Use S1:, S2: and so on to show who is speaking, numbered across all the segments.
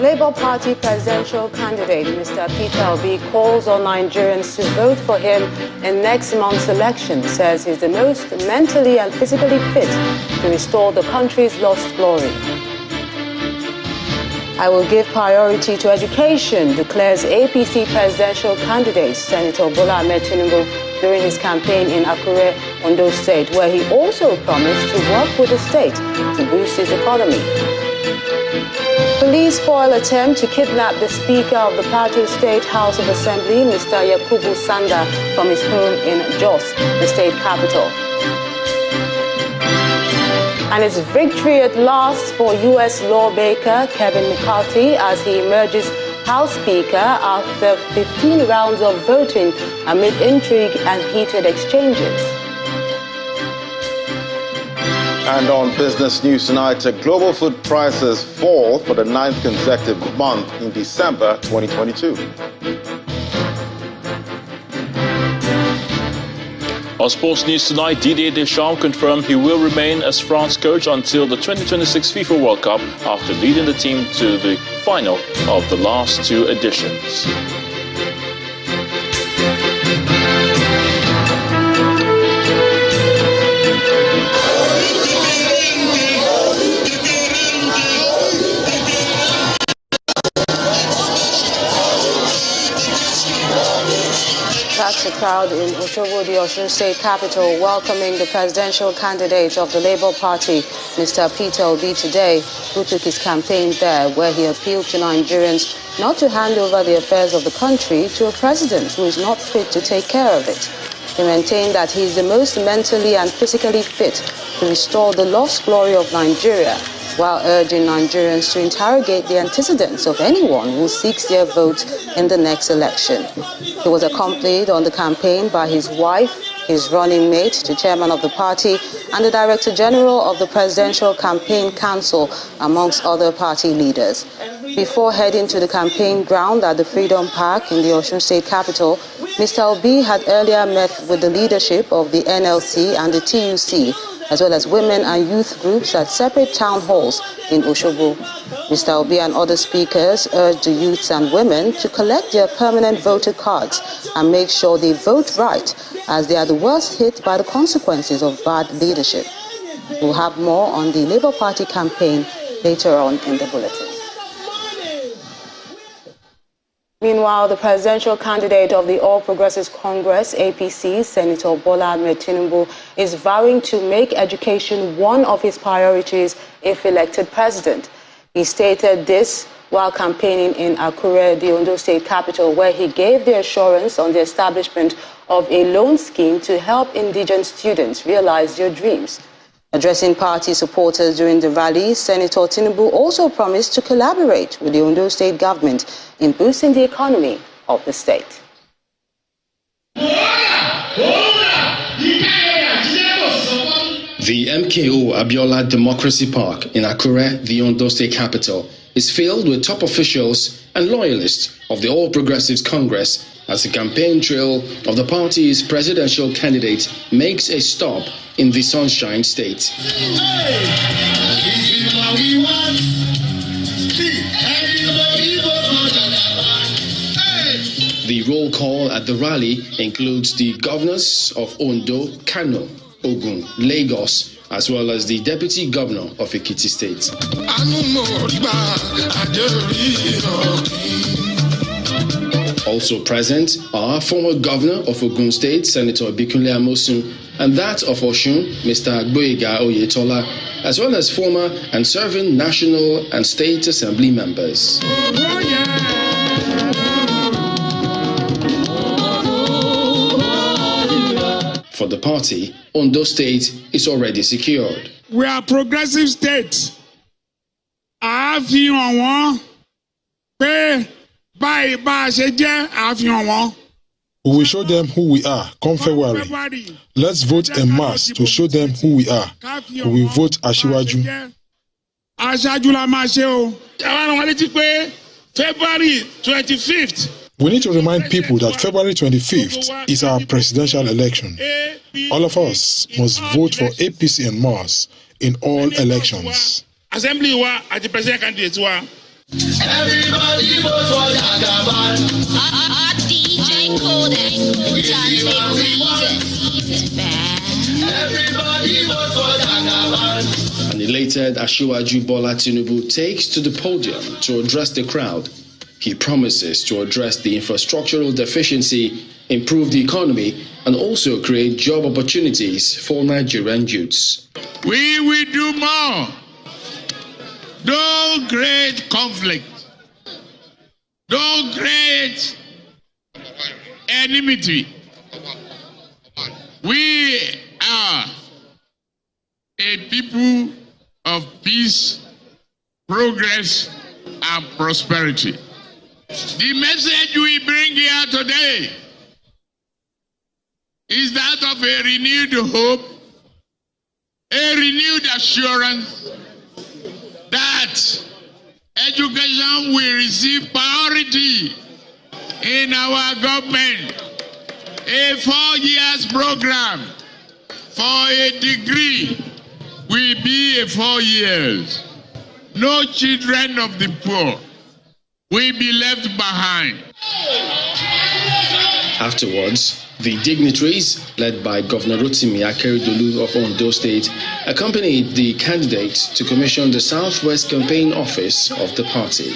S1: Labour Party presidential candidate Mr. Peter Obi calls on Nigerians to vote for him in next month's election, says he's the most mentally and physically fit to restore the country's lost glory. I will give priority to education, declares APC presidential candidate Senator Bola Ahmed Tinubu during his campaign in Akure, Ondo State, where he also promised to work with the state to boost his economy. Police foil attempt to kidnap the Speaker of the Plateau State House of Assembly, Mr. Yakubu Sanda, from his home in Jos, the state capital. And it's victory at last for U.S. lawmaker Kevin McCarthy as he emerges House Speaker after 15 rounds of voting amid intrigue and heated exchanges.
S2: And on business news tonight, global food prices fall for the 9th consecutive month in December 2022.
S3: On sports news tonight, Didier Deschamps confirmed he will remain as France coach until the 2026 FIFA World Cup after leading the team to the final of the last two editions.
S1: That's the crowd in Osogbo, the Osun State capital, welcoming the presidential candidate of the Labour Party, Mr. Peter Obi, today, who took his campaign there, where he appealed to Nigerians not to hand over the affairs of the country to a president who is not fit to take care of it. He maintained that he is the most mentally and physically fit to restore the lost glory of Nigeria, while urging Nigerians to interrogate the antecedents of anyone who seeks their vote in the next election. He was accompanied on the campaign by his wife, his running mate, the chairman of the party, and the director general of the Presidential Campaign Council, amongst other party leaders. Before heading to the campaign ground at the Freedom Park in the Osun State capital, Mr. Obi had earlier met with the leadership of the NLC and the TUC, as well as women and youth groups at separate town halls in Osogbo. Mr. Obi and other speakers urged the youths and women to collect their permanent voter cards and make sure they vote right, as they are the worst hit by the consequences of bad leadership. We'll have more on the Labour Party campaign later on in the bulletin. Meanwhile, the presidential candidate of the All Progressives Congress, APC, Senator Bola Ahmed Tinubu, is vowing to make education one of his priorities if elected president. He stated this while campaigning in Akure, the Ondo State capital, where he gave the assurance on the establishment of a loan scheme to help indigent students realize their dreams. Addressing party supporters during the rally, Senator Tinubu also promised to collaborate with the Ondo State government in boosting the economy of the state.
S4: The MKO Abiola Democracy Park in Akure, the Ondo State capital, is filled with top officials and loyalists of the All Progressives Congress as the campaign trail of the party's presidential candidate makes a stop in the Sunshine State. The roll call at the rally includes the governors of Ondo, Kano, Ogun, Lagos, as well as the Deputy Governor of Ekiti State. Also present are former Governor of Ogun State, Senator Osun, and that of Osun, Mr. Agboyega Oyetola, as well as former and serving National and State Assembly members. For the party, Ondo State is already secured.
S5: We are progressive states. We
S6: will show them who we are come February. Let's vote en masse to show them who we are. We will vote Asiwaju.
S5: February 25th.
S6: We need to remind people that February 25th is our presidential election. All of us must vote for APC en masse in all elections.
S5: Assembly at the presidential candidate
S7: Everybody vote for Jagaban. DJ Kodak. Everybody vote for Jagaban.
S4: An elated Asiwaju Bola Tinubu takes to the podium to address the crowd. He promises to address the infrastructural deficiency, improve the economy, and also create job opportunities for Nigerian youths.
S5: We will do more. Don't create conflict. Don't create enmity. We are a people of peace, progress, and prosperity. The message we bring here today is that of a renewed hope, a renewed assurance that education will receive priority in our government. A 4 years program for a degree will be a 4 years. No children of the poor will be left behind.
S4: Afterwards, the dignitaries, led by Governor Rotimi Akeredolu of Ondo State, accompanied the candidates to commission the Southwest Campaign Office of the party.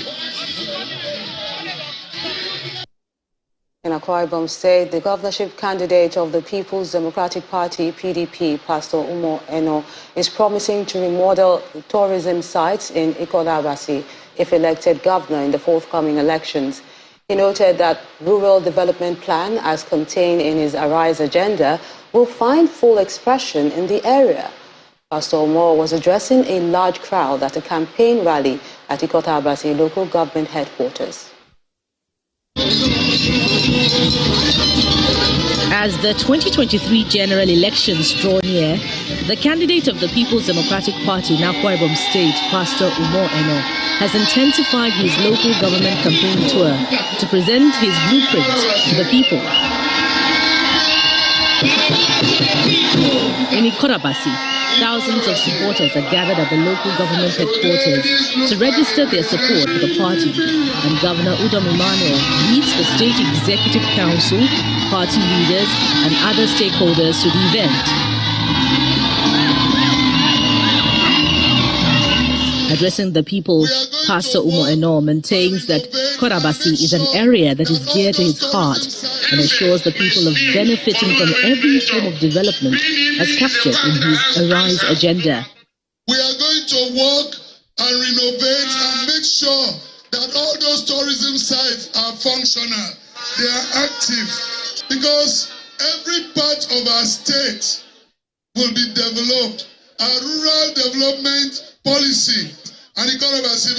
S1: In Akwa Ibom State, the governorship candidate of the People's Democratic Party, PDP, Pastor Umo Eno, is promising to remodel tourism sites in Ikola-Abasi if elected governor in the forthcoming elections. He noted that rural development plan, as contained in his Arise agenda, will find full expression in the area. Pastor Umo was addressing a large crowd at a campaign rally at Ikola-Abasi local government headquarters.
S8: As the 2023 general elections draw near, the candidate of the People's Democratic Party in Akwa Ibom State, Pastor Umo Eno, has intensified his local government campaign tour to present his blueprint to the people. In Ikola-Abasi, thousands of supporters are gathered at the local government headquarters to register their support for the party, and Governor Udom Emmanuel leads the State Executive Council, party leaders, and other stakeholders to the event. Addressing the people, Pastor Umo Eno maintains that Ikola-Abasi is an area that is dear to his heart and assures the people of benefiting from every form of development as captured in his Arise agenda.
S9: We are going to work and renovate and make sure that all those tourism sites are functional, they are active, because every part of our state will be developed. Our rural development policy and Ikola-Abasi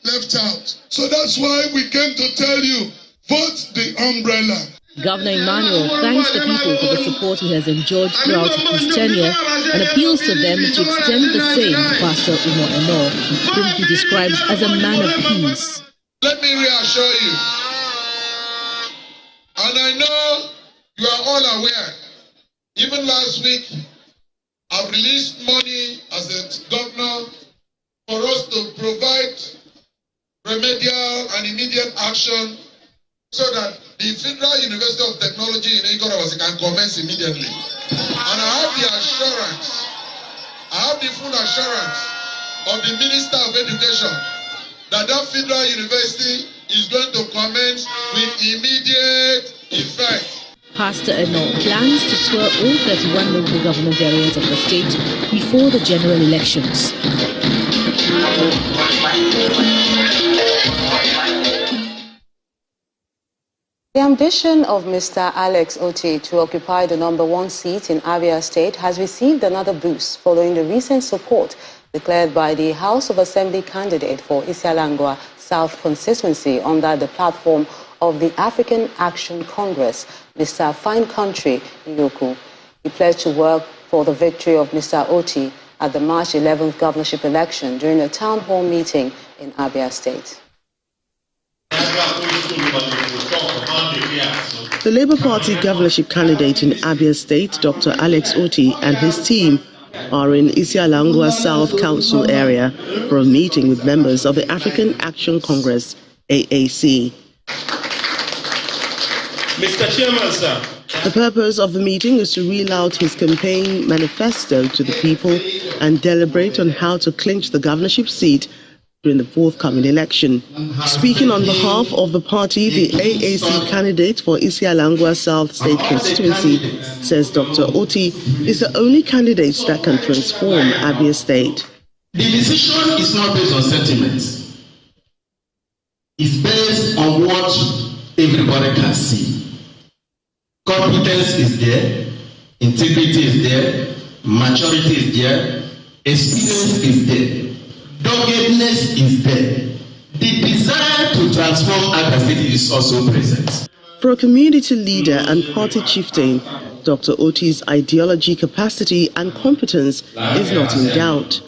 S9: left out. So that's why we came to tell you, vote the umbrella.
S8: Governor Emmanuel thanks the people for the support he has enjoyed throughout his tenure and appeals to them to extend the same to Pastor Umo Eno, whom he describes as a man of peace.
S9: Let me reassure you, and I know you are all aware, even last week, I've released money as a governor for us to provide remedial and immediate action so that the Federal University of Technology in Ikola-Abasi can commence immediately. And I have the full assurance of the Minister of Education that Federal University is going to commence with immediate effect.
S8: Pastor Eno plans to tour all 31 local government areas of the state before the general elections.
S1: The ambition of Mr. Alex Oti to occupy the #1 seat in Abia State has received another boost following the recent support declared by the House of Assembly candidate for Isialangwa South constituency under the platform of the African Action Congress, Mr. Fine Country Iyoku. He pledged to work for the victory of Mr. Oti at the March 11th governorship election during a town hall meeting in Abia State.
S10: The Labour Party governorship candidate in Abia State, Dr. Alex Oti, and his team are in Isialangua South Council area for a meeting with members of the African Action Congress, AAC.
S11: Mr. Chairman, sir.
S10: The purpose of the meeting is to reel out his campaign manifesto to the people and deliberate on how to clinch the governorship seat during the forthcoming election. Speaking on behalf of the party, the AAC candidate for Isialangua South State constituency says Dr. Oti is the only candidate that can transform Abia State.
S11: The decision is not based on sentiments. It's based on what everybody can see. Competence is there, integrity is there, maturity is there, experience is there, doggedness is there. The desire to transform Abia State is also present.
S10: For a community leader and party chieftain, Dr. Oti's ideology, capacity and competence is not in doubt.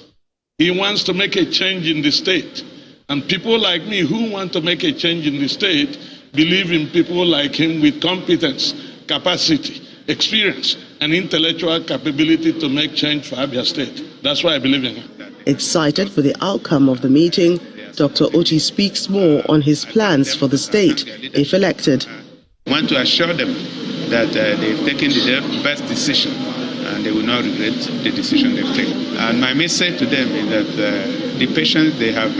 S12: He wants to make a change in the state, and people like me who want to make a change in the state believe in people like him with competence, capacity, experience, and intellectual capability to make change for Abia State. That's why I believe in him.
S10: Excited for the outcome of the meeting, Dr. Oti speaks more on his plans for the state if elected.
S13: I want to assure them that they've taken the best decision and they will not regret the decision they've taken. And my message to them is that the patience they have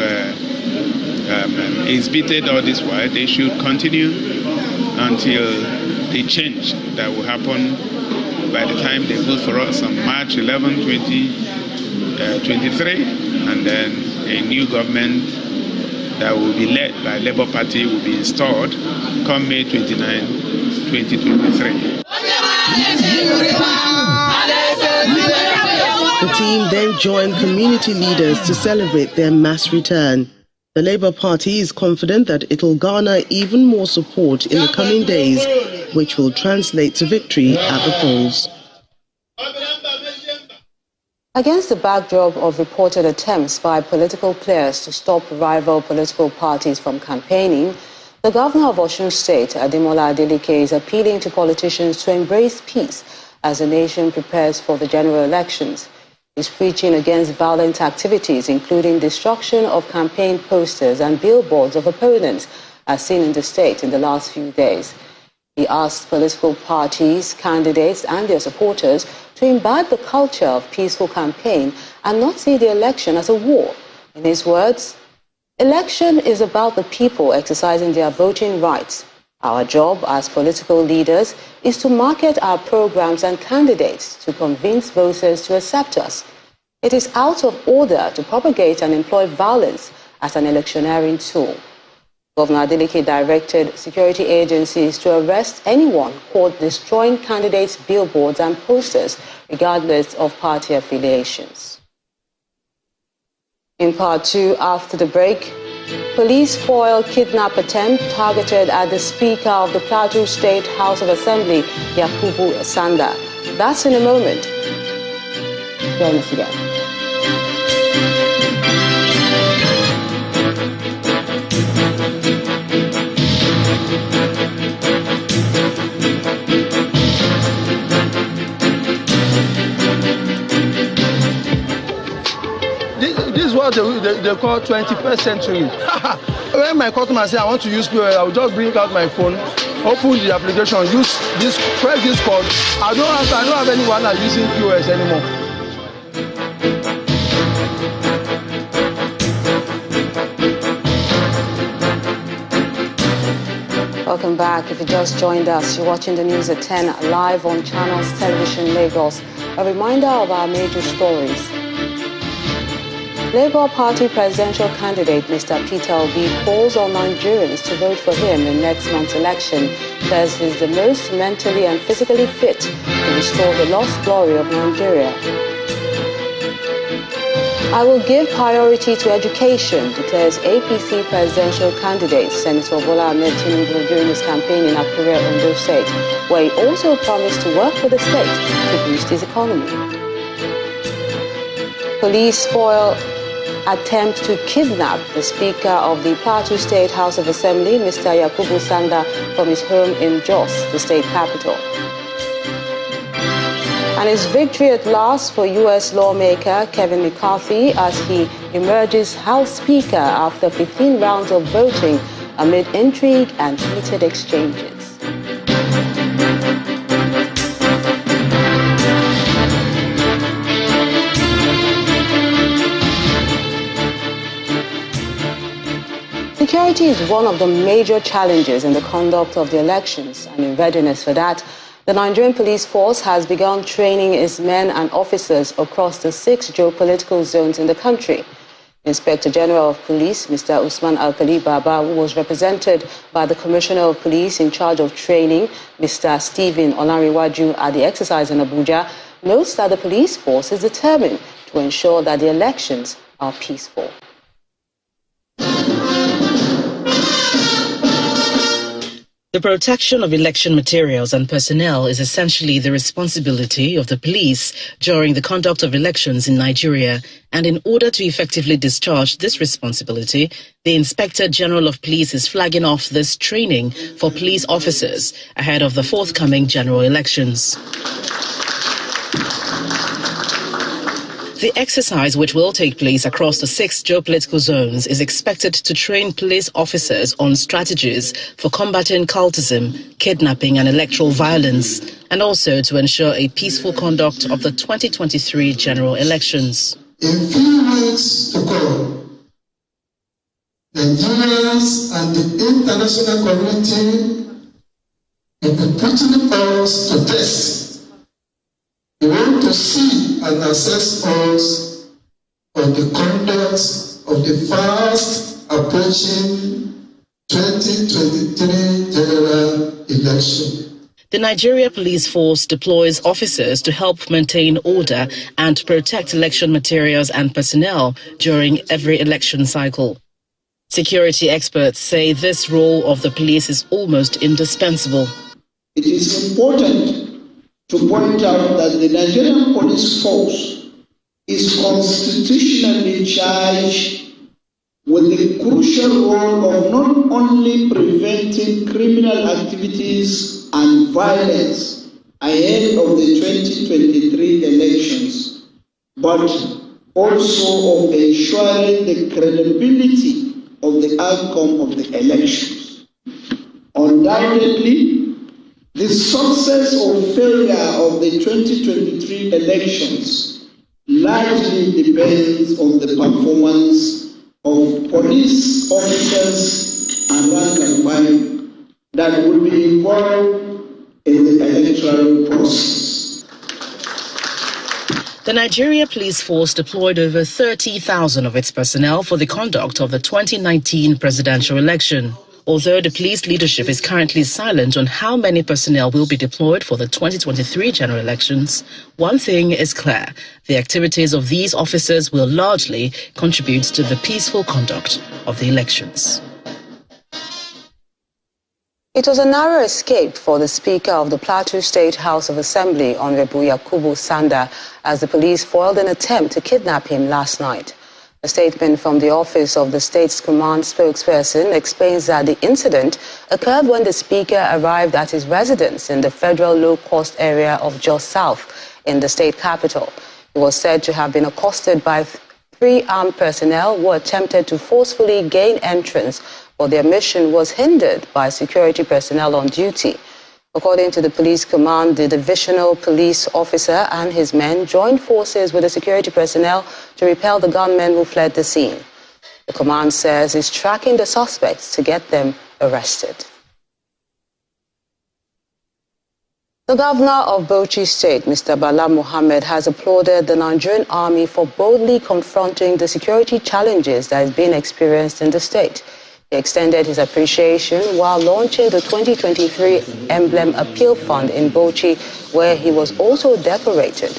S13: exhibited all this while, they should continue until the change that will happen by the time they vote for us on March 11, 2023, and then a new government that will be led by Labour Party will be installed come May 29, 2023.
S10: The team then joined community leaders to celebrate their mass return. The Labour Party is confident that it will garner even more support in the coming days, which will translate to victory at the polls.
S1: Against the backdrop of reported attempts by political players to stop rival political parties from campaigning, the governor of Osun State, Ademola Adeleke, is appealing to politicians to embrace peace as the nation prepares for the general elections. He's preaching against violent activities, including destruction of campaign posters and billboards of opponents, as seen in the state in the last few days. He asked political parties, candidates and their supporters to imbibe the culture of peaceful campaign and not see the election as a war. In his words, election is about the people exercising their voting rights. Our job as political leaders is to market our programs and candidates to convince voters to accept us. It is out of order to propagate and employ violence as an electioneering tool. Governor Adeleke directed security agencies to arrest anyone caught destroying candidates' billboards and posters, regardless of party affiliations. In part two, after the break, police foil kidnap attempt targeted at the Speaker of the Plateau State House of Assembly, Yakubu Sanda. That's in a moment. Join us again.
S14: This is what they call 21st century. When my customer say I want to use POS, I will just bring out my phone, open the application, use this, press this code. I don't have anyone that using POS anymore.
S1: Welcome back. If you just joined us, you're watching the news at 10 live on Channels Television Lagos. A reminder of our major stories. Labour Party presidential candidate Mr. Peter Obi calls on Nigerians to vote for him in next month's election, says he's the most mentally and physically fit to restore the lost glory of Nigeria. I will give priority to education, declares APC presidential candidate Senator Bola Ahmed Tinubu during his campaign in Akure, Ondo State, where he also promised to work with the state to boost his economy. Police foil attempt to kidnap the Speaker of the Plateau State House of Assembly, Mr. Yakubu Sanda, from his home in Jos, the state capital. And his victory at last for U.S. lawmaker Kevin McCarthy as he emerges House Speaker after 15 rounds of voting amid intrigue and heated exchanges. Security is one of the major challenges in the conduct of the elections, and in readiness for that, the Nigerian police force has begun training its men and officers across the 6 geopolitical zones in the country. Inspector General of Police, Mr. Usman Alkali Baba, who was represented by the Commissioner of Police in charge of training, Mr. Stephen Olanriwaju, at the exercise in Abuja, notes that the police force is determined to ensure that the elections are peaceful.
S15: The protection of election materials and personnel is essentially the responsibility of the police during the conduct of elections in Nigeria, and in order to effectively discharge this responsibility, the Inspector General of Police is flagging off this training for police officers ahead of the forthcoming general elections. The exercise, which will take place across the 6 geopolitical zones, is expected to train police officers on strategies for combating cultism, kidnapping and electoral violence, and also to ensure a peaceful conduct of the 2023 general elections.
S9: In few weeks to come, Nigerians and the international community will be putting us to test. We want to see and assess us on the conduct of the fast approaching 2023 general election.
S15: The Nigeria Police Force deploys officers to help maintain order and protect election materials and personnel during every election cycle. Security experts say this role of the police is almost indispensable.
S16: It is important to point out that the Nigerian police force is constitutionally charged with the crucial role of not only preventing criminal activities and violence ahead of the 2023 elections, but also of ensuring the credibility of the outcome of the elections. Undoubtedly, the success or failure of the 2023 elections largely depends on the performance of police officers and rank and file that will be involved in the electoral process.
S15: The Nigeria Police Force deployed over 30,000 of its personnel for the conduct of the 2019 presidential election. Although the police leadership is currently silent on how many personnel will be deployed for the 2023 general elections, one thing is clear: the activities of these officers will largely contribute to the peaceful conduct of the elections.
S1: It was a narrow escape for the Speaker of the Plateau State House of Assembly, Honorable Yakubu Sanda, as the police foiled an attempt to kidnap him last night. A statement from the office of the state's command spokesperson explains that the incident occurred when the Speaker arrived at his residence in the federal low-cost area of Jos South in the state capital. He was said to have been accosted by 3 armed personnel who attempted to forcefully gain entrance, but their mission was hindered by security personnel on duty. According to the police command, the divisional police officer and his men joined forces with the security personnel to repel the gunmen who fled the scene. The command says it's tracking the suspects to get them arrested. The governor of Bauchi State, Mr. Bala Mohammed, has applauded the Nigerian army for boldly confronting the security challenges that is being experienced in the state. He extended his appreciation while launching the 2023 Emblem Appeal Fund in Bauchi, where he was also decorated,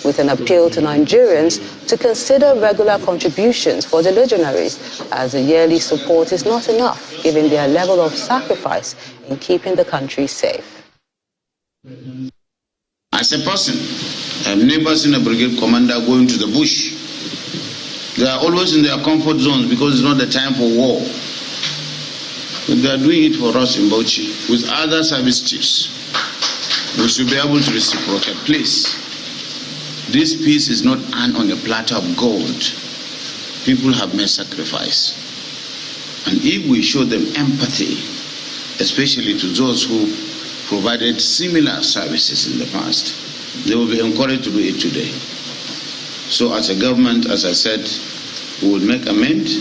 S1: with an appeal to Nigerians to consider regular contributions for the legionaries, as the yearly support is not enough, given their level of sacrifice in keeping the country safe.
S17: As a person, I've never seen a brigade commander going to the bush. They are always in their comfort zones because it's not the time for war. But they are doing it for us in Bauchi with other service chiefs. We should be able to reciprocate. Please, This peace is not earned on a platter of gold. People have made sacrifice. And if we show them empathy, especially to those who provided similar services in the past, they will be encouraged to do it today. So as a government, as I said, we will make amends,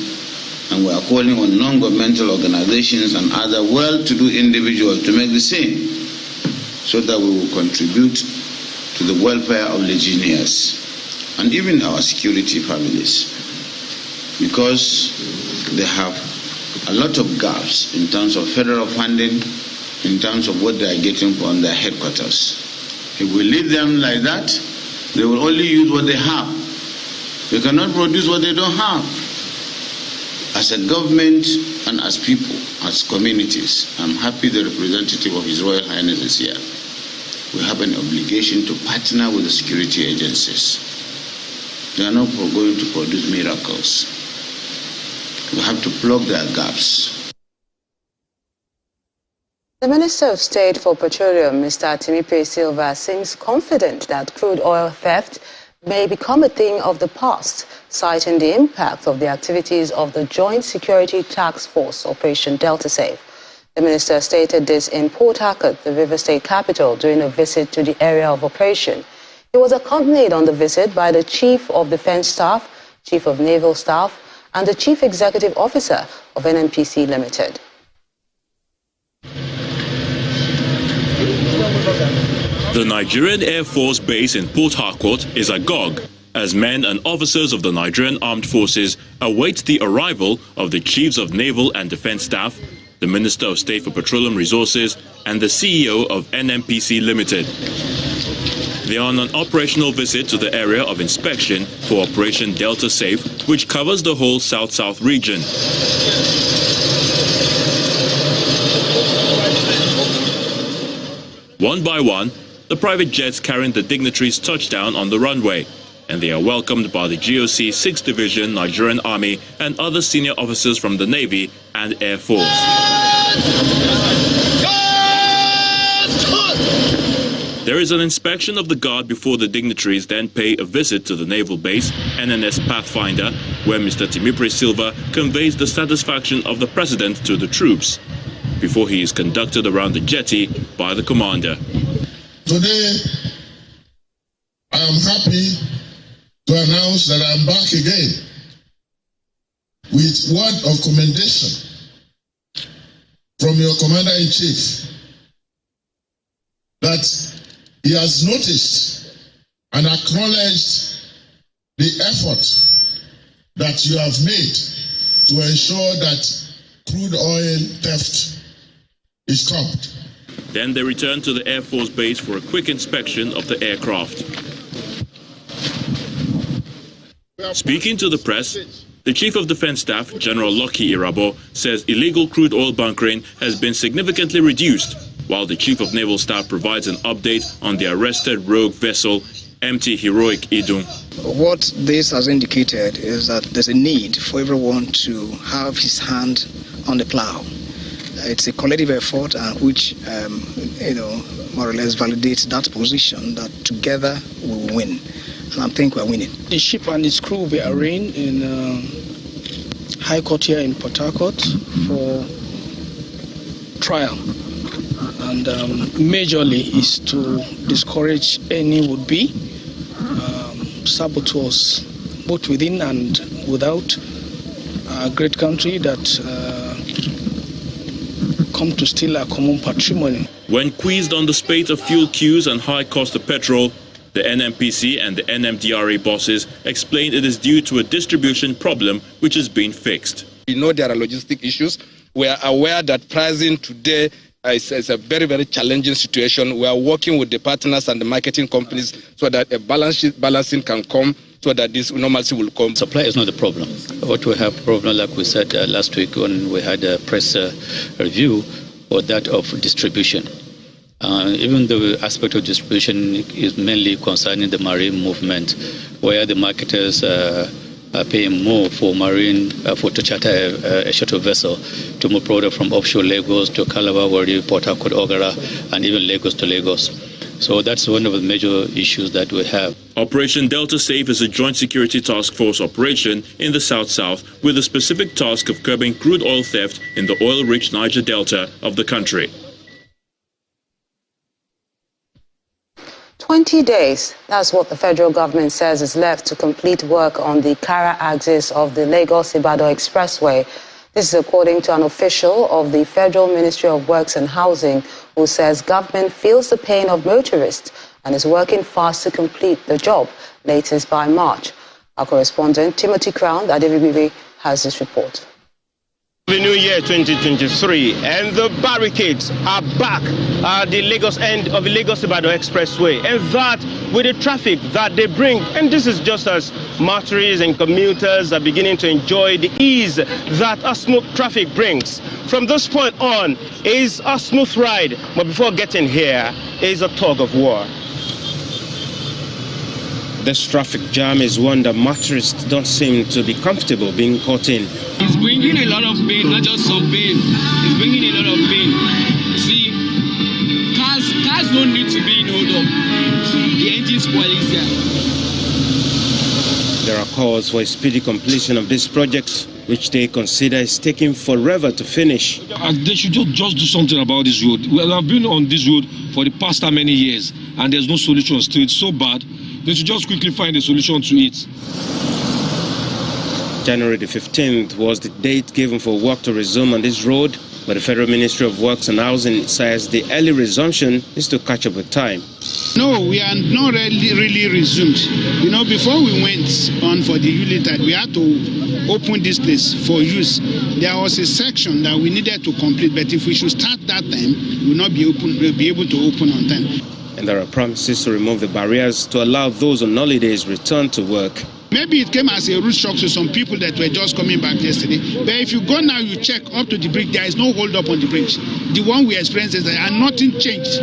S17: and we are calling on non-governmental organizations and other well-to-do individuals to make the same, so that we will contribute to the welfare of legionnaires and even our security families, because they have a lot of gaps in terms of federal funding, in terms of what they are getting from their headquarters. If we leave them like that, they will only use what they have. They cannot produce what they don't have. As a government and as people, as communities, I'm happy the representative of His Royal Highness is here. We have an obligation to partner with the security agencies. They are not going to produce miracles. We have to plug their gaps.
S1: The Minister of State for Petroleum, Mr. Timipe Silva, seems confident that crude oil theft may become a thing of the past, citing the impact of the activities of the Joint Security Task Force Operation Delta Safe. The minister stated this in Port Harcourt, the River State capital, during a visit to the area of operation. He was accompanied on the visit by the Chief of Defence Staff, Chief of Naval Staff, and the Chief Executive Officer of NNPC Limited.
S3: The Nigerian Air Force base in Port Harcourt is agog as men and officers of the Nigerian Armed Forces await the arrival of the Chiefs of Naval and Defence Staff, the Minister of State for Petroleum Resources, and the CEO of NNPC Limited. They are on an operational visit to the area of inspection for Operation Delta Safe, which covers the whole South-South region. One by one, the private jets carrying the dignitaries touch down on the runway, and they are welcomed by the GOC 6th Division, Nigerian Army, and other senior officers from the Navy and Air Force. There is an inspection of the guard before the dignitaries then pay a visit to the naval base, NNS Pathfinder, where Mr. Timipe Silva conveys the satisfaction of the President to the troops, before he is conducted around the jetty by the commander.
S9: Today, I am happy to announce that I am back again with word of commendation from your Commander-in-Chief that he has noticed and acknowledged the effort that you have made to ensure that crude oil theft is stopped.
S3: Then they return to the Air Force base for a quick inspection of the aircraft. Speaking to the press, the Chief of Defence Staff, General Lucky Irabo, says illegal crude oil bunkering has been significantly reduced, while the Chief of Naval Staff provides an update on the arrested rogue vessel, MT Heroic Idun.
S18: What this has indicated is that there's a need for everyone to have his hand on the plow. It's a collective effort which, more or less validates that position that together we will win. And I think we're winning.
S14: The ship and its crew will be arraigned in High Court here in Port Harcourt for trial. And majorly is to discourage any would-be saboteurs, both within and without a great country that come to steal our common patrimony.
S3: When quizzed on the spate of fuel queues and high cost of petrol, the NNPC and the NMDRA bosses explained it is due to a distribution problem which is being fixed.
S19: We know there are logistic issues. We are aware that pricing today is a very, very challenging situation. We are working with the partners and the marketing companies so that a balancing can come, so that this normalcy will come.
S20: Supply is not the problem. What we have problem, like we said last week when we had a press review, or that of distribution. Even the aspect of distribution is mainly concerning the marine movement, where the marketers are paying more for to charter a shuttle vessel to move product from offshore Lagos to Calabar, Warri, Port Harcourt, Ogara, and even Lagos to Lagos. So that's one of the major issues that we have.
S3: Operation Delta Safe is a joint security task force operation in the South-South with the specific task of curbing crude oil theft in the oil-rich Niger Delta of the country.
S1: 20 days, that's what the federal government says is left to complete work on the Kara axis of the Lagos-Ibadan Expressway. This is according to an official of the Federal Ministry of Works and Housing who says government feels the pain of motorists and is working fast to complete the job, latest by March. Our correspondent Timothy Crown Adevibibi has this report.
S21: The new year 2023 and the barricades are back at the Lagos end of the Lagos-Ibadan Expressway, and that with the traffic that they bring. And this is just as motorists and commuters are beginning to enjoy the ease that a smooth traffic brings. From this point on is a smooth ride, but before getting here is a tug of war. This traffic jam is one that motorists don't seem to be comfortable being caught in.
S22: It's bringing a lot of pain, not just some pain. It's bringing a lot of pain. You see, cars don't need to be in hold up. The engine spoil is there.
S21: There are calls for a speedy completion of this project, which they consider is taking forever to finish.
S23: They should just do something about this road. Well, I've been on this road for the past how many years, and there's no solutions to it. It's so bad. They should just quickly find a solution to it.
S21: January the 15th was the date given for work to resume on this road, but the Federal Ministry of Works and Housing says the early resumption is to catch up with time.
S24: No, we are not really resumed. You know, before we went on for the ULITAD, we had to open this place for use. There was a section that we needed to complete, but if we should start that time, we will not be able to open on time.
S21: And there are promises to remove the barriers to allow those on holidays return to work.
S24: Maybe it came as a rude shock to some people that were just coming back yesterday. But if you go now, you check up to the bridge, there is no hold up on the bridge. The one we experienced is that and nothing changed.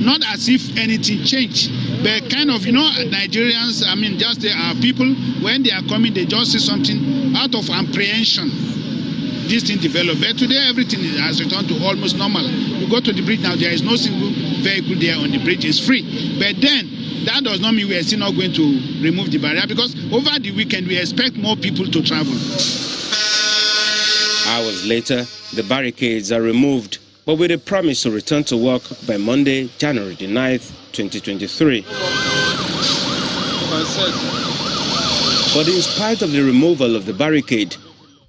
S24: Not as if anything changed. But kind of, you know, Nigerians, I mean, just people, when they are coming, they just see something out of apprehension. This thing developed. But today, everything has returned to almost normal. You go to the bridge now, there is no single vehicle there on the bridge. It's free. But then, that does not mean we are still not going to remove the barrier, because over the weekend, we expect more people to travel.
S21: Hours later, the barricades are removed, but with a promise to return to work by Monday, January the 9th, 2023. But in spite of the removal of the barricade,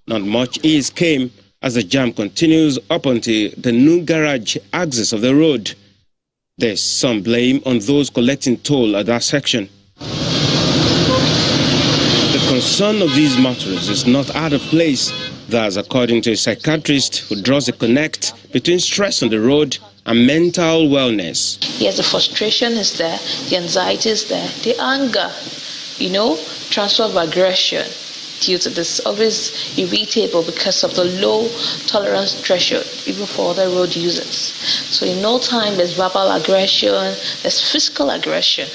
S21: not much ease came as the jam continues up until the new garage axis of the road. There's some blame on those collecting toll at that section. The concern of these motorists is not out of place. Thus, according to a psychiatrist who draws a connect between stress on the road and mental wellness.
S25: Yes, the frustration is there, the anxiety is there, the anger, you know, transfer of aggression due to this, always irritable because of the low tolerance threshold, even for other road users. So in no time, there's verbal aggression, there's physical aggression.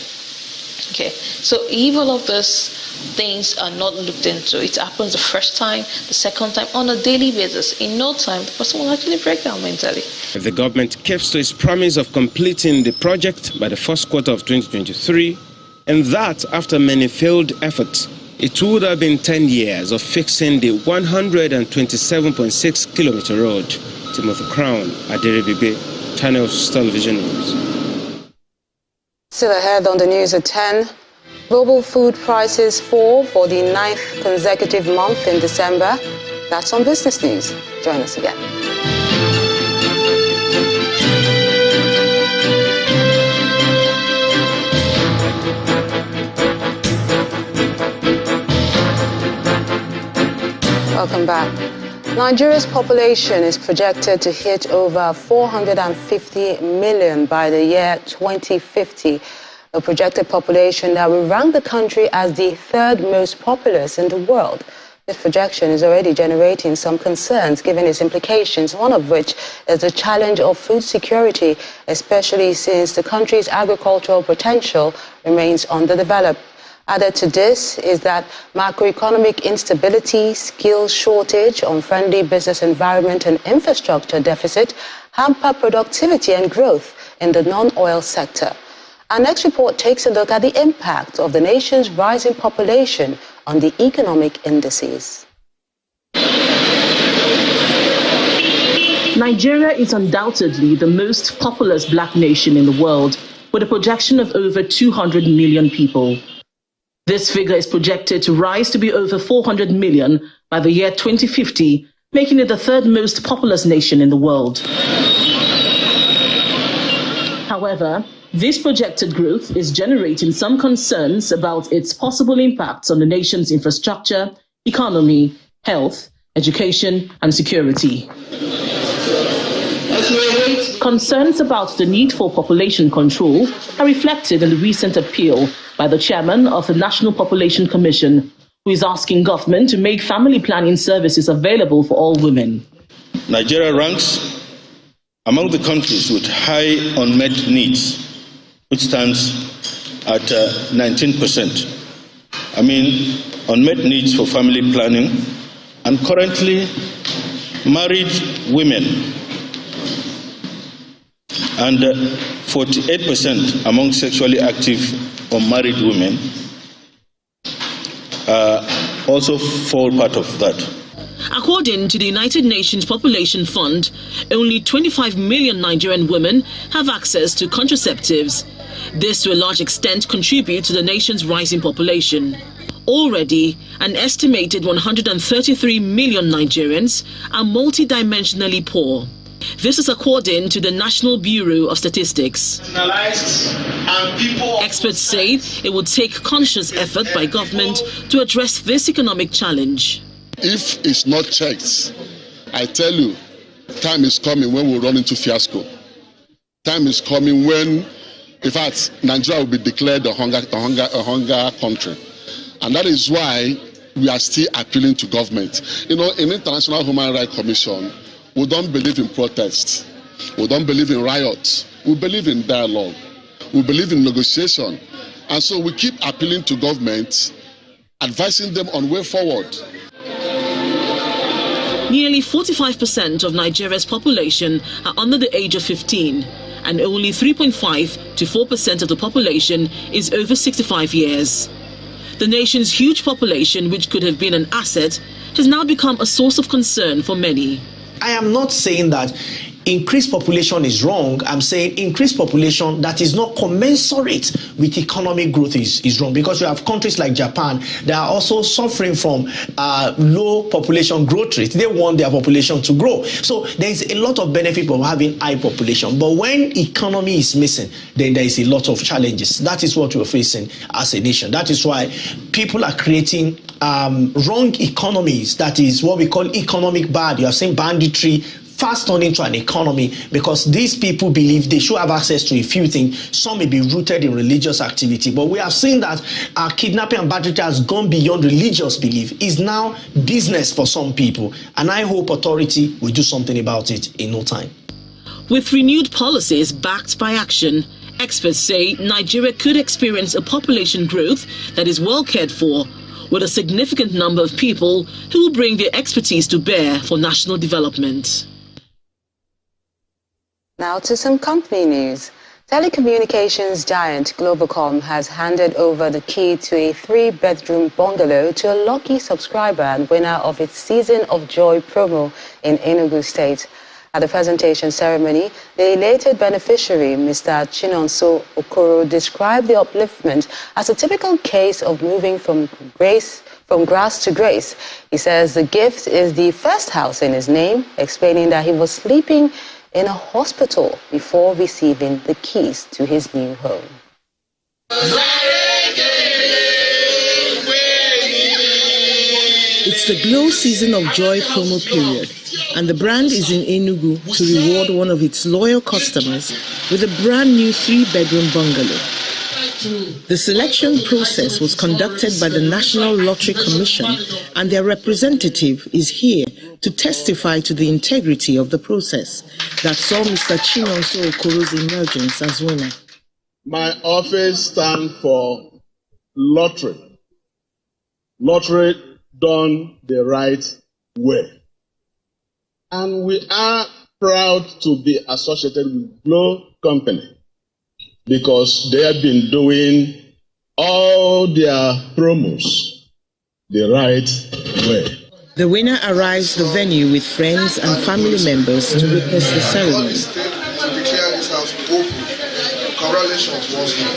S25: Okay, so if all of those things are not looked into, it happens the first time, the second time, on a daily basis. In no time, the person will actually break down mentally.
S21: If the government keeps to its promise of completing the project by the first quarter of 2023, and that after many failed efforts, it would have been 10 years of fixing the 127.6 kilometer road. Timothy Crown, Aderebibe, Channels Television News.
S1: Still ahead on the news at 10. Global food prices fall for the 9th consecutive month in December. That's on Business News. Join us again. Welcome back. Nigeria's population is projected to hit over 450 million by the year 2050, a projected population that will rank the country as the third most populous in the world. This projection is already generating some concerns given its implications, one of which is the challenge of food security, especially since the country's agricultural potential remains underdeveloped. Added to this is that macroeconomic instability, skills shortage, unfriendly business environment and infrastructure deficit hamper productivity and growth in the non-oil sector. Our next report takes a look at the impact of the nation's rising population on the economic indices.
S8: Nigeria is undoubtedly the most populous black nation in the world, with a projection of over 200 million people. This figure is projected to rise to be over 400 million by the year 2050, making it the third most populous nation in the world. However, this projected growth is generating some concerns about its possible impacts on the nation's infrastructure, economy, health, education, and security. Concerns about the need for population control are reflected in the recent appeal by the chairman of the National Population Commission, who is asking government to make family planning services available for all women.
S2: Nigeria ranks among the countries with high unmet needs, which stands at 19%. Unmet needs for family planning, and currently married women and 48% among sexually active unmarried women also fall part of that.
S8: According to the United Nations Population Fund, only 25 million Nigerian women have access to contraceptives. This, to a large extent, contributes to the nation's rising population. Already, an estimated 133 million Nigerians are multidimensionally poor. This is according to the National Bureau of Statistics. Experts say it would take conscious effort by government to address this economic challenge.
S9: If it's not checked, I tell you, time is coming when we run into fiasco. Time is coming when, in fact, Nigeria will be declared a hunger country. And that is why we are still appealing to government. In International Human Rights Commission, we don't believe in protests. We don't believe in riots. We believe in dialogue. We believe in negotiation. And so we keep appealing to government, advising them on way forward.
S8: Nearly 45% of Nigeria's population are under the age of 15, and only 3.5 to 4% of the population is over 65 years. The nation's huge population, which could have been an asset, has now become a source of concern for many.
S4: I am not saying that increased population is wrong. I'm saying increased population that is not commensurate with economic growth is wrong, because you have countries like Japan that are also suffering from low population growth rate. They want their population to grow. So there is a lot of benefit of having high population. But when economy is missing, then there is a lot of challenges. That is what we're facing as a nation. That is why people are creating wrong economies. That is what we call economic bad. You have seen banditry fast turn into an economy, because these people believe they should have access to a few things. Some may be rooted in religious activity, but we have seen that kidnapping and banditry has gone beyond religious belief. It's now business for some people, and I hope authority will do something about it in no time.
S8: With renewed policies backed by action, experts say Nigeria could experience a population growth that is well cared for, with a significant number of people who will bring their expertise to bear for national development.
S1: Now to some company news. Telecommunications giant Globacom has handed over the key to a 3-bedroom bungalow to a lucky subscriber and winner of its Season of Joy promo in Enugu State. At the presentation ceremony, the elated beneficiary, Mr. Chinonso Okoro, described the upliftment as a typical case of moving from grass to grace. He says the gift is the first house in his name, explaining that he was sleeping in a hospital before receiving the keys to his new home.
S10: It's the Glow Season of Joy promo period, and the brand is in Enugu to reward one of its loyal customers with a brand new 3-bedroom bungalow. The selection process was conducted by the National Lottery Commission, and their representative is here to testify to the integrity of the process that saw Mr. Chinonso Okoro's emergence as winner.
S9: My office stands for lottery. Lottery done the right way. And we are proud to be associated with Glow Company.
S2: because they have been doing all their promos the right way.
S5: The winner arrives at the venue with friends and family members to witness the ceremony.
S6: Congratulations once more.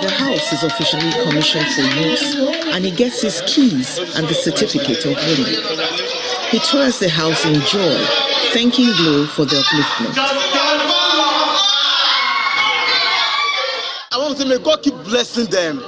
S5: The house is officially commissioned for use, and he gets his keys and the certificate of winning. He tours the house in joy, thanking Glo for the upliftment.
S7: I want to say, may God keep blessing them.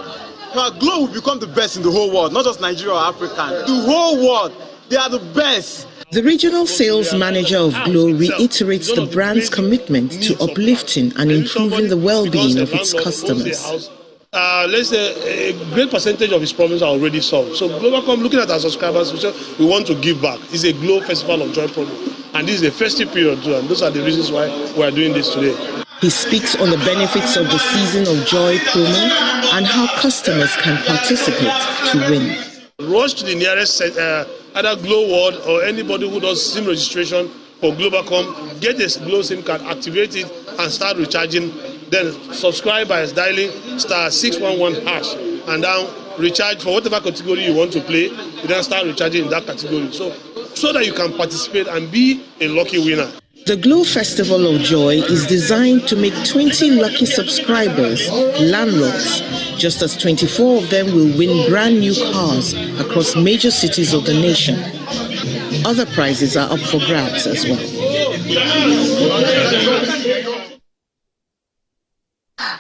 S7: Glo will become the best in the whole world, not just Nigeria or Africa. The whole world, they are the best.
S5: The regional sales manager of Glo reiterates the brand's commitment to uplifting and improving the well-being of its customers.
S21: Let's say a great percentage of his problems are already solved. So Globacom, looking at our subscribers, we want to give back. It's a Glo Festival of Joy program, and this is a festive period too, and those are the reasons why we are doing this today.
S5: He speaks on the benefits of the Season of Joy promo and how customers can participate to win.
S21: Rush to the nearest either Glo World or anybody who does SIM registration for Globacom, get a Glo SIM card, activate it, and start recharging. Then subscribe by dialing *611# and then recharge for whatever category you want to play. You then start recharging in that category, so that you can participate and be a lucky winner.
S5: The Glo Festival of Joy is designed to make 20 lucky subscribers landlords, just as 24 of them will win brand new cars across major cities of the nation. Other prizes are up for grabs as well.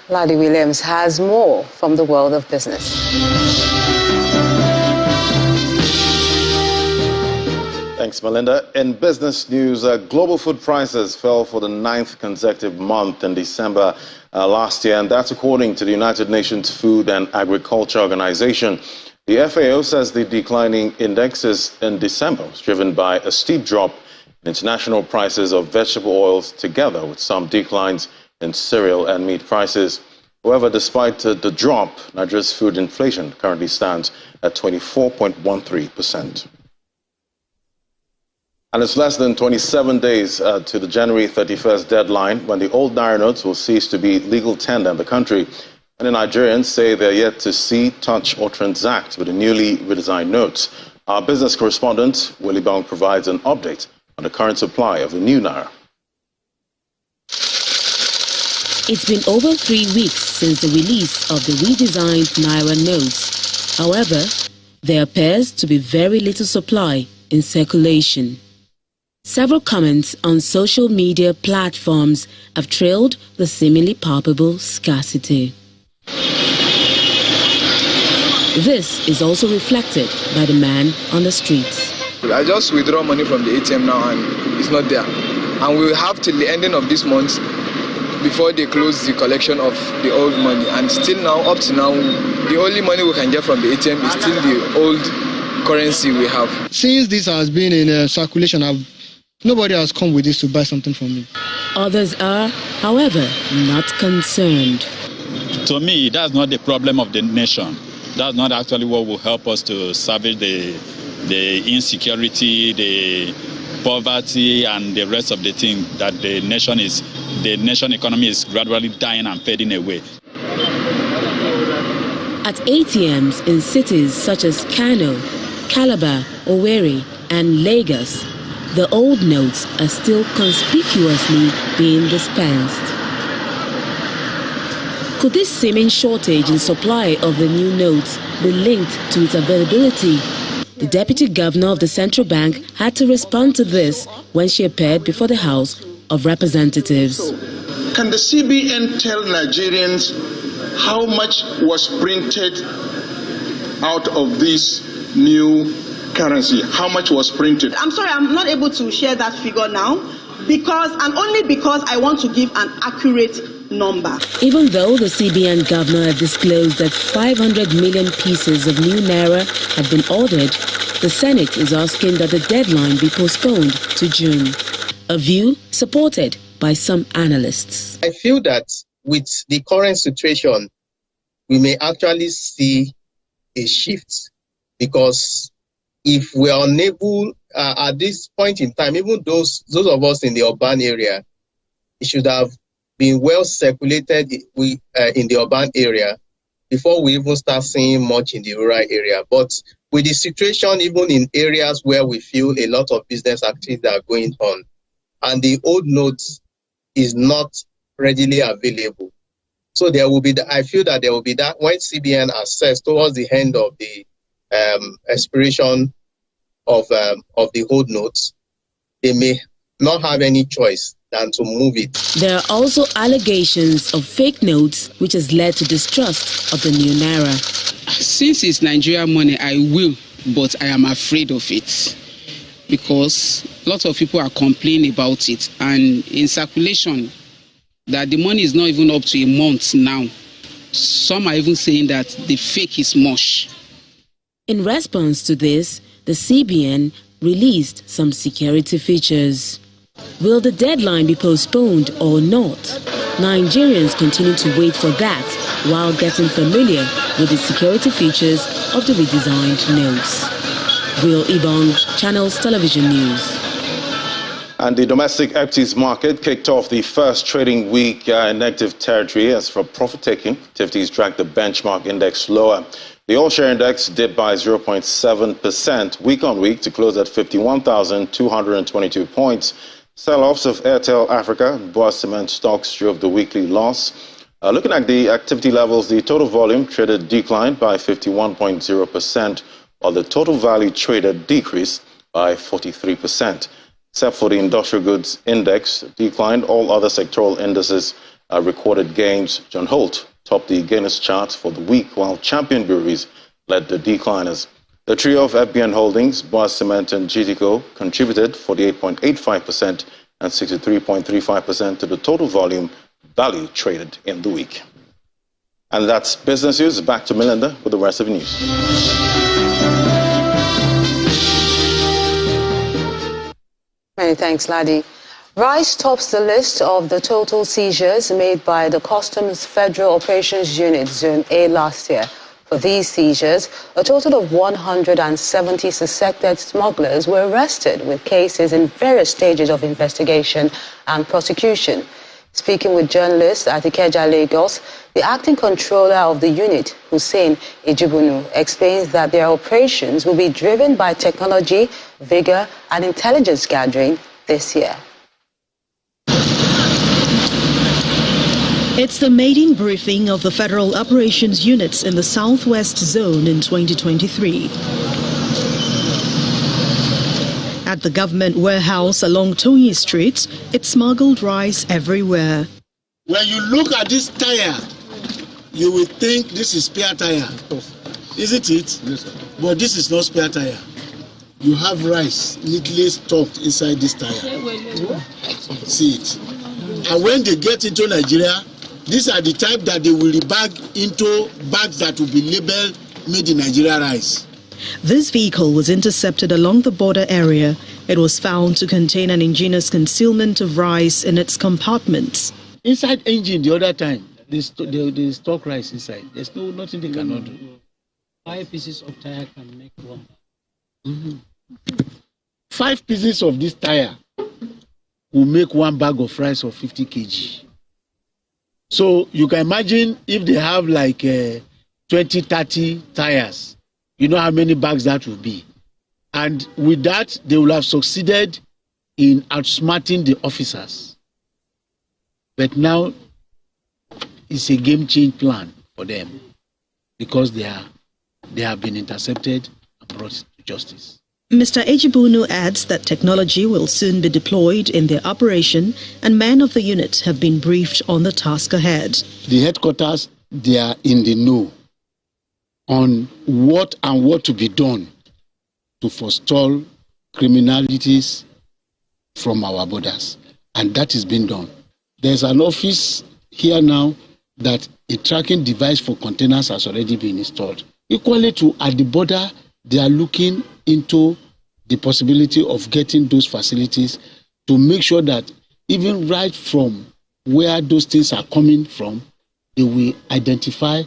S1: Ladi Williams has more from the world of business.
S11: Thanks, Melinda. In business news, global food prices fell for the 9th consecutive month in December last year, and that's according to the United Nations Food and Agriculture Organization. The FAO says the declining indexes in December was driven by a steep drop in international prices of vegetable oils, together with some declines in cereal and meat prices. However, despite the drop, Nigeria's food inflation currently stands at 24.13%. And it's less than 27 days to the January 31st deadline when the old Naira notes will cease to be legal tender in the country. Many Nigerians say they're yet to see, touch or transact with the newly redesigned notes. Our business correspondent, Willie Bong, provides an update on the current supply of the new Naira.
S12: It's been over 3 weeks since the release of the redesigned Naira notes. However, there appears to be very little supply in circulation. Several comments on social media platforms have trailed the seemingly palpable scarcity. This is also reflected by the man on the streets.
S14: I just withdraw money from the ATM now and it's not there. And we will have till the ending of this month before they close the collection of the old money. And still now, up to now, the only money we can get from the ATM is still the old currency we have.
S26: Since this has been in circulation, nobody has come with this to buy something from me.
S12: Others are, however, not concerned.
S27: To me, that's not the problem of the nation. That's not actually what will help us to salvage the insecurity, the poverty, and the rest of the thing that the nation economy is gradually dying and fading away.
S12: At ATMs in cities such as Kano, Calabar, Owerri, and Lagos, the old notes are still conspicuously being dispensed. Could this seeming shortage in supply of the new notes be linked to its availability? The Deputy Governor of the Central Bank had to respond to this when she appeared before the House of Representatives.
S16: Can the CBN tell Nigerians how much was printed out of this new currency? How much was printed?
S28: I'm sorry, I'm not able to share that figure now only because I want to give an accurate number.
S12: Even though the CBN governor had disclosed that 500 million pieces of new Naira had been ordered, the Senate is asking that the deadline be postponed to June. A view supported by some analysts.
S29: I feel that with the current situation, we may actually see a shift, because if we are unable at this point in time, even those of us in the urban area, it should have been well circulated in the urban area before we even start seeing much in the rural area. But with the situation, even in areas where we feel a lot of business activities are going on, and the old notes is not readily available. So there will be, I feel that there will be that when CBN assess towards the end of the expiration of the old notes, they may not have any choice than to move it.
S12: There are also allegations of fake notes, which has led to distrust of the new naira.
S3: Since it's Nigerian money, I will, but I am afraid of it because lots of people are complaining about it, and in circulation that the money is not even up to a month now. Some are even saying that the fake is mush.
S12: In response to this, the CBN released some security features. Will the deadline be postponed or not? Nigerians continue to wait for that while getting familiar with the security features of the redesigned notes. Will Ibong, Channels Television News.
S11: And the domestic equities market kicked off the first trading week in negative territory as for profit-taking activities dragged the benchmark index lower. The all-share index dipped by 0.7% week-on-week to close at 51,222 points. Sell-offs of Airtel Africa, Boa Cement stocks drove the weekly loss. Looking at the activity levels, the total volume traded declined by 51.0%, while the total value traded decreased by 43%. Except for the industrial goods index declined, all other sectoral indices recorded gains. John Holt topped the gainers chart for the week, while champion breweries led the decliners. The trio of FBN Holdings, Boa Cement and GTCO contributed 48.85% and 63.35% to the total volume value traded in the week. And that's business news. Back to Melinda with the rest of the news.
S1: Many thanks, Ladi. Rice tops the list of the total seizures made by the Customs Federal Operations Unit, Zone A, last year. For these seizures, a total of 170 suspected smugglers were arrested, with cases in various stages of investigation and prosecution. Speaking with journalists at Ikeja, Lagos, the acting controller of the unit, Hussein Ejibunu, explains that their operations will be driven by technology, vigor, and intelligence gathering this year.
S13: It's the maiden briefing of the Federal Operations Units in the Southwest Zone in 2023. At the government warehouse along Tony Street, it smuggled rice everywhere.
S15: When you look at this tire, you will think this is spare tire, isn't it? Yes, sir. But this is not spare tire. You have rice neatly stocked inside this tire. See it. And when they get into Nigeria, these are the type that they will rebag into bags that will be labeled made in Nigeria rice.
S13: This vehicle was intercepted along the border area. It was found to contain an ingenious concealment of rice in its compartments.
S15: Inside engine the other time, they stock rice inside. There's nothing they cannot do.
S17: 5 pieces of tire can make one.
S15: Mm-hmm. 5 pieces of this tire will make one bag of rice of 50 kg. So you can imagine if they have like 20, 30 tires, you know how many bags that will be. And with that, they will have succeeded in outsmarting the officers. But now it's a game change plan for them because they have been intercepted and brought to justice.
S13: Mr. Ejibunu adds that technology will soon be deployed in their operation and men of the unit have been briefed on the task ahead.
S15: The headquarters, they are in the know on what to be done to forestall criminalities from our borders. And that is being done. There's an office here now that a tracking device for containers has already been installed. Equally to at the border, they are looking into the possibility of getting those facilities to make sure that even right from where those things are coming from, they will identify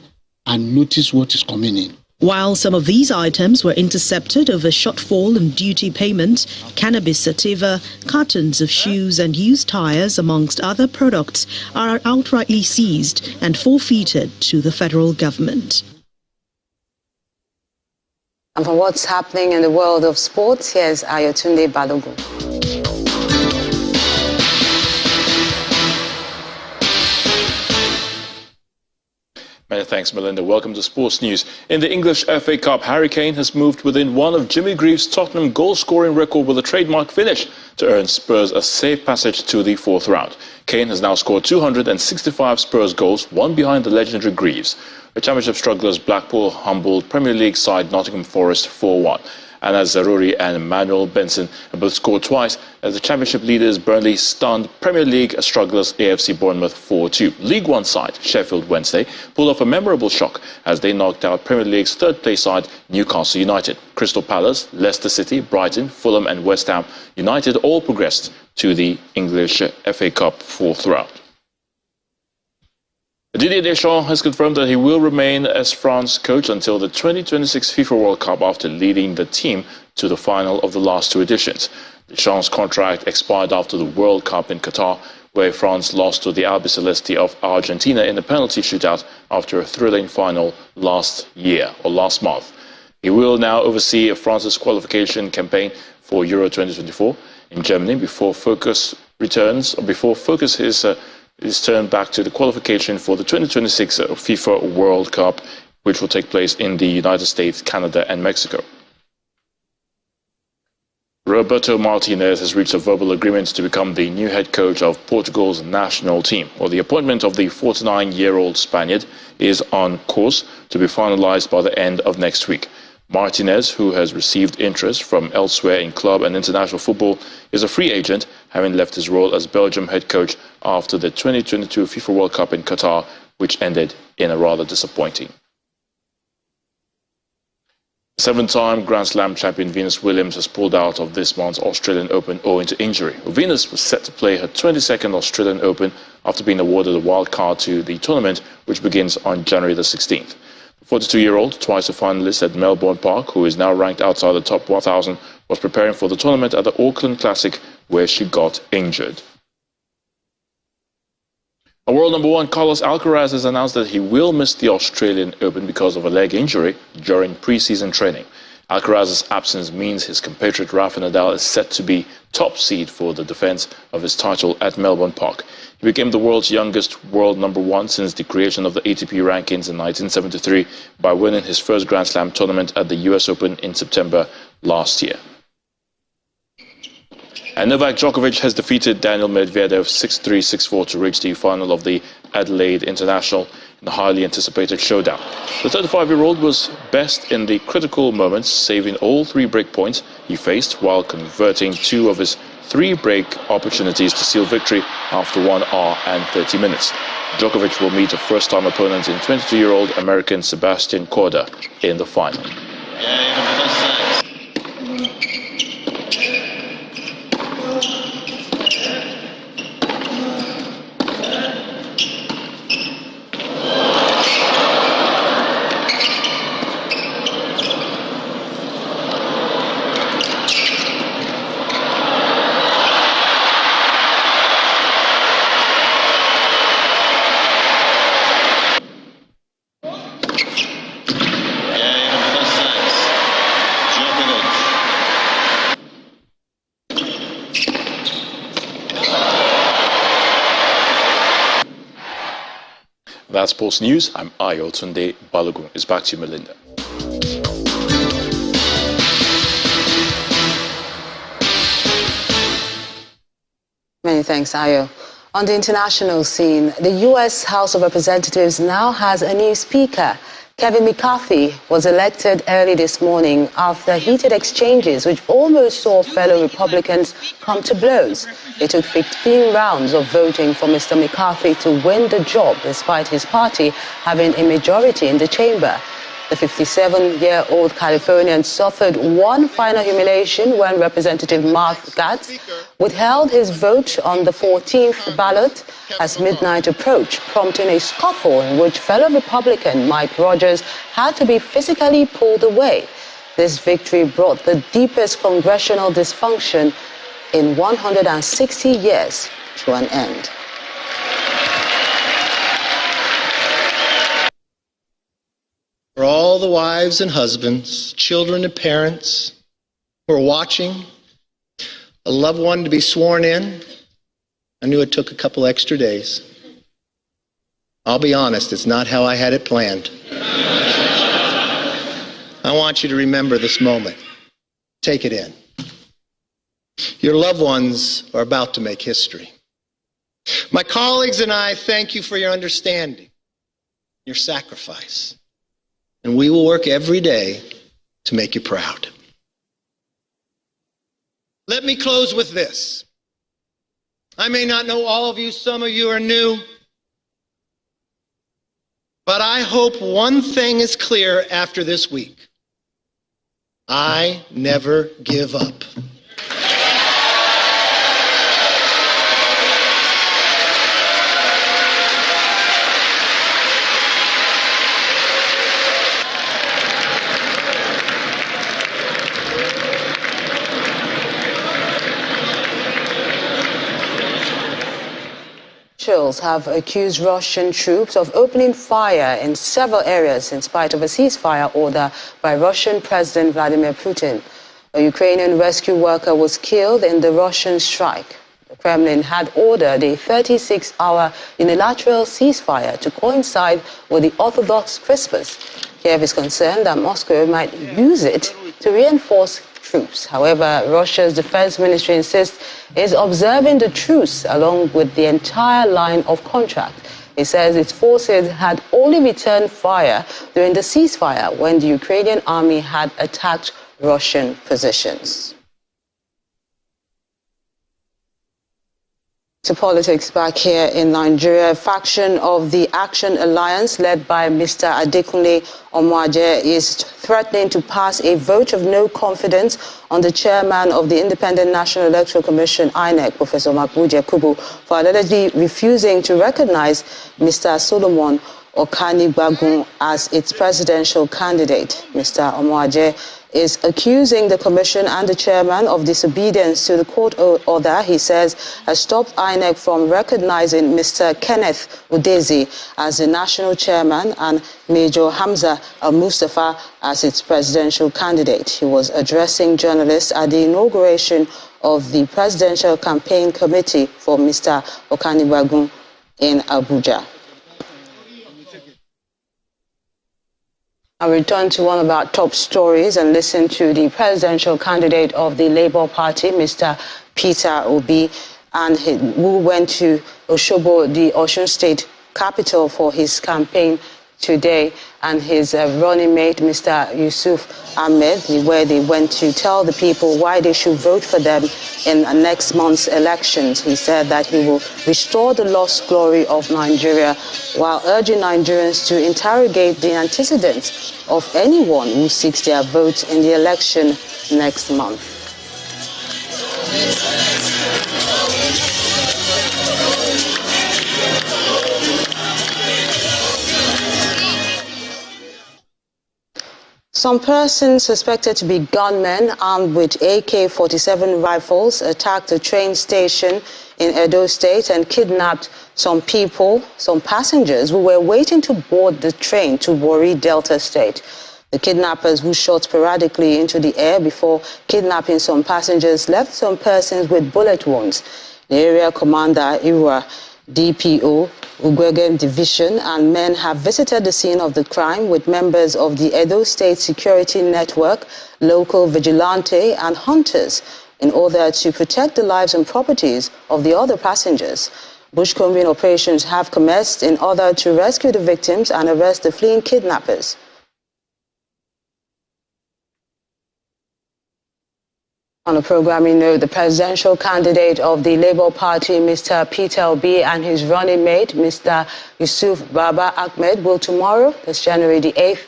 S15: and notice what is coming in.
S13: While some of these items were intercepted over shortfall in duty payment, cannabis sativa, cartons of shoes and used tires, amongst other products, are outrightly seized and forfeited to the federal government.
S1: And for what's happening in the world of sports, here's Ayotunde Balogun.
S4: Many thanks, Melinda. Welcome to Sports News. In the English FA Cup, Harry Kane has moved within one of Jimmy Greaves' Tottenham goal-scoring record with a trademark finish to earn Spurs a safe passage to the fourth round. Kane has now scored 265 Spurs goals, one behind the legendary Greaves. The Championship strugglers Blackpool humbled Premier League side Nottingham Forest 4-1. Anas Zaroury and Emmanuel Benson have both scored twice as the Championship leaders Burnley stunned Premier League strugglers AFC Bournemouth 4-2. League One side Sheffield Wednesday pulled off a memorable shock as they knocked out Premier League's third-place side Newcastle United. Crystal Palace, Leicester City, Brighton, Fulham and West Ham United all progressed to the English FA Cup fourth round. Didier Deschamps has confirmed that he will remain as France coach until the 2026 FIFA World Cup after leading the team to the final of the last two editions. Deschamps' contract expired after the World Cup in Qatar, where France lost to the Albiceleste of Argentina in a penalty shootout after a thrilling final last month. He will now oversee France's qualification campaign for Euro 2024 in Germany before focus is turned back to the qualification for the 2026 FIFA World Cup, which will take place in the United States, Canada and Mexico. Roberto Martinez has reached a verbal agreement to become the new head coach of Portugal's national team. Well, the appointment of the 49-year-old Spaniard is on course to be finalized by the end of next week. Martinez, who has received interest from elsewhere in club and international football, is a free agent, having left his role as Belgium head coach after the 2022 FIFA World Cup in Qatar, which ended in a rather disappointing. Seven-time Grand Slam champion Venus Williams has pulled out of this month's Australian Open owing to injury. Venus was set to play her 22nd Australian Open after being awarded a wild card to the tournament, which begins on January the 16th. The 42-year-old, twice a finalist at Melbourne Park, who is now ranked outside the top 1,000, was preparing for the tournament at the Auckland Classic, where she got injured. World number one Carlos Alcaraz has announced that he will miss the Australian Open because of a leg injury during pre-season training. Alcaraz's absence means his compatriot Rafa Nadal is set to be top seed for the defense of his title at Melbourne Park. He became the world's youngest world number one since the creation of the ATP rankings in 1973 by winning his first Grand Slam tournament at the US Open in September last year. And Novak Djokovic has defeated Daniel Medvedev 6-3, 6-4 to reach the final of the Adelaide International in the highly anticipated showdown. The 35-year-old was best in the critical moments, saving all three break points he faced while converting two of his three break opportunities to seal victory after 1 hour and 30 minutes. Djokovic will meet a first-time opponent in 22-year-old American Sebastian Korda in the final. That's Sports News. I'm Ayotunde Balogun. It's back to you, Melinda.
S1: Many thanks, Ayo. On the international scene, the U.S. House of Representatives now has a new speaker. Kevin McCarthy was elected early this morning after heated exchanges which almost saw fellow Republicans come to blows. It took 15 rounds of voting for Mr. McCarthy to win the job, despite his party having a majority in the chamber. The 57-year-old Californian suffered one final humiliation when Representative Mark Gatz withheld his vote on the 14th ballot as midnight approached, prompting a scuffle in which fellow Republican Mike Rogers had to be physically pulled away. This victory brought the deepest congressional dysfunction in 160 years to an end.
S8: For all the wives and husbands, children and parents who are watching, a loved one to be sworn in, I knew it took a couple extra days. I'll be honest, it's not how I had it planned. I want you to remember this moment. Take it in. Your loved ones are about to make history. My colleagues and I thank you for your understanding, your sacrifice, and we will work every day to make you proud. Let me close with this. I may not know all of you, some of you are new, but I hope one thing is clear after this week. I never give up.
S1: Officials have accused Russian troops of opening fire in several areas in spite of a ceasefire order by Russian President Vladimir Putin. A Ukrainian rescue worker was killed in the Russian strike. The Kremlin had ordered a 36-hour unilateral ceasefire to coincide with the Orthodox Christmas. Kiev is concerned that Moscow might use it to reinforce troops. However, Russia's defense ministry insists it's observing the truce along with the entire line of contract. It says its forces had only returned fire during the ceasefire when the Ukrainian army had attacked Russian positions. To politics back here in Nigeria, a faction of the Action Alliance led by Mr. Adekunle Omoaje is threatening to pass a vote of no confidence on the chairman of the Independent National Electoral Commission, INEC, Professor Mahmoud Yakubu, for allegedly refusing to recognize Mr. Solomon Okanigbagun as its presidential candidate. Mr. Omoaje is accusing the commission and the chairman of disobedience to the court order he says has stopped INEC from recognizing Mr. Kenneth Udezi as the national chairman and Major Hamza Al-Mustafa as its presidential candidate. He was addressing journalists at the inauguration of the Presidential Campaign Committee for Mr. Okanigbagun in Abuja. I'll return to one of our top stories and listen to the presidential candidate of the Labour Party, Mr. Peter Obi, and who went to Osogbo, the Osun State capital, for his campaign today, and his running mate, Mr. Yusuf Ahmed, where they went to tell the people why they should vote for them in next month's elections. He said that he will restore the lost glory of Nigeria while urging Nigerians to interrogate the antecedents of anyone who seeks their vote in the election next month. Some persons suspected to be gunmen armed with AK-47 rifles attacked a train station in Edo State and kidnapped some passengers who were waiting to board the train to Warri, Delta State. The kidnappers, who shot sporadically into the air before kidnapping some passengers, left some persons with bullet wounds. The area commander, Irua DPO, Ugwegem Division, and men have visited the scene of the crime with members of the Edo State Security Network, local vigilante and hunters in order to protect the lives and properties of the other passengers. Bushcombing operations have commenced in order to rescue the victims and arrest the fleeing kidnappers. On a programming note, the presidential candidate of the Labour Party, Mr. Peter Obi, and his running mate, Mr. Yusuf Baba Ahmed, will tomorrow, that's January the 8th,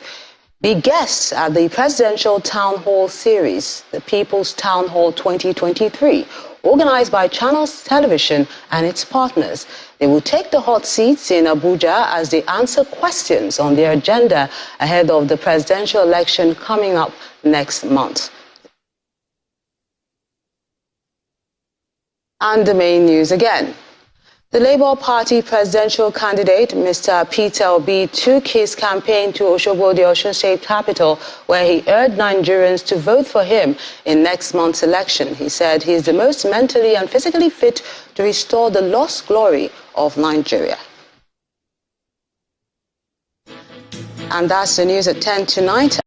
S1: be guests at the Presidential Town Hall Series, the People's Town Hall 2023, organized by Channels Television and its partners. They will take the hot seats in Abuja as they answer questions on their agenda ahead of the presidential election coming up next month. And the main news again. The Labour Party presidential candidate, Mr. Peter Obi, took his campaign to Osogbo, the Osun State capital, where he urged Nigerians to vote for him in next month's election. He said he is the most mentally and physically fit to restore the lost glory of Nigeria. And that's the news at 10 tonight.